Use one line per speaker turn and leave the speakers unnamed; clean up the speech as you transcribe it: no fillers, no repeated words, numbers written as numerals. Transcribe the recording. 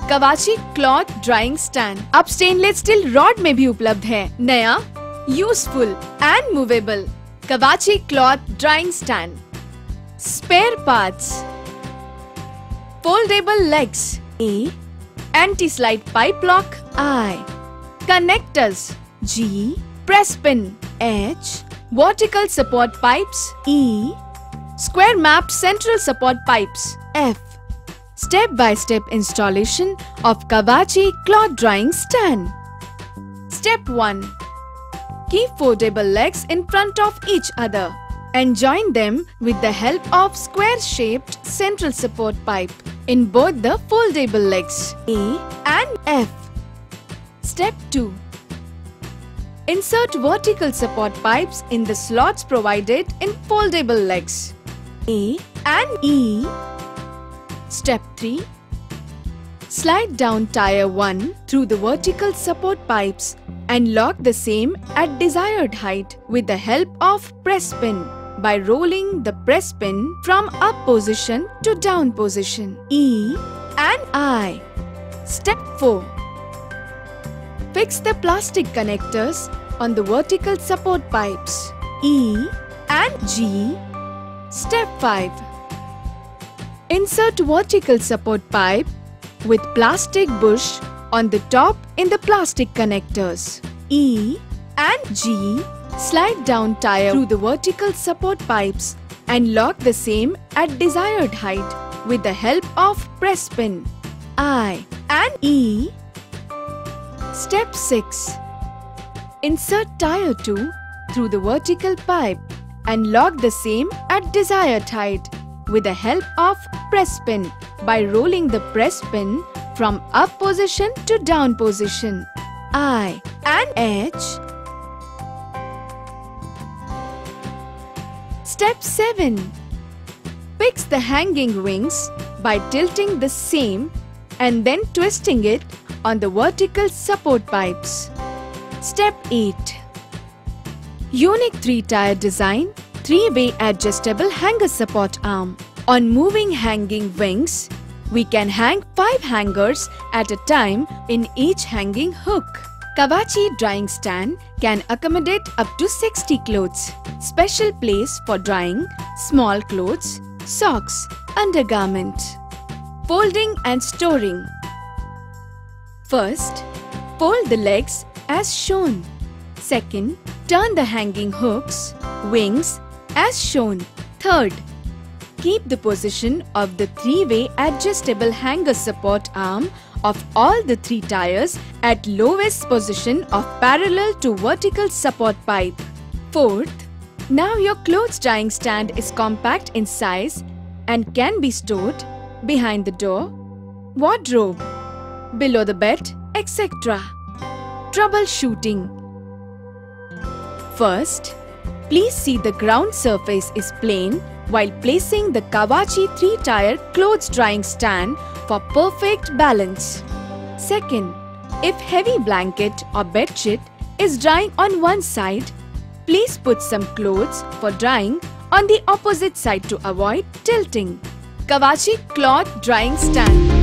कवाची cloth drying stand अब stainless steel rod में भी उपलब्ध है। नया, useful and movable Kavachi cloth drying stand. Spare parts, foldable legs A, anti-slide pipe lock I, connectors G, press pin H, vertical support pipes E, square mapped central support pipes F. Step-by-step installation of Kavachi cloth drying stand. Step 1. Keep foldable legs in front of each other and join them with the help of square-shaped central support pipe in both the foldable legs A and F. Step 2. Insert vertical support pipes in the slots provided in foldable legs A and E. Step 3. Slide down tire 1 through the vertical support pipes and lock the same at desired height with the help of press pin by rolling the press pin from up position to down position E and I. Step 4. Fix the plastic connectors on the vertical support pipes E and G. Step 5. Insert vertical support pipe with plastic bush on the top in the plastic connectors E and G. Slide down tire through the vertical support pipes and lock the same at desired height with the help of press pin I and E. Step 6. Insert tire 2 through the vertical pipe and lock the same at desired height with the help of press pin by rolling the press pin from up position to down position I and H. Step 7. Fix the hanging wings by tilting the same and then twisting it on the vertical support pipes. Step 8. Unique 3-tier design, 3-way adjustable hanger support arm. On moving hanging wings, we can hang 5 hangers at a time in each hanging hook. Kavachi drying stand can accommodate up to 60 clothes. Special place for drying small clothes, socks, undergarment. Folding and storing. First, fold the legs as shown. Second, turn the hanging hooks, wings as shown. Third, keep the position of the 3-way adjustable hanger support arm of all the 3 tires at lowest position of parallel to vertical support pipe. Fourth, now your clothes drying stand is compact in size and can be stored behind the door, wardrobe, below the bed, etc. Troubleshooting. First, please see the ground surface is plain while placing the Kavachi 3-tier clothes drying stand for perfect balance. Second, if heavy blanket or bedsheet is drying on one side, please put some clothes for drying on the opposite side to avoid tilting. Kavachi cloth drying stand.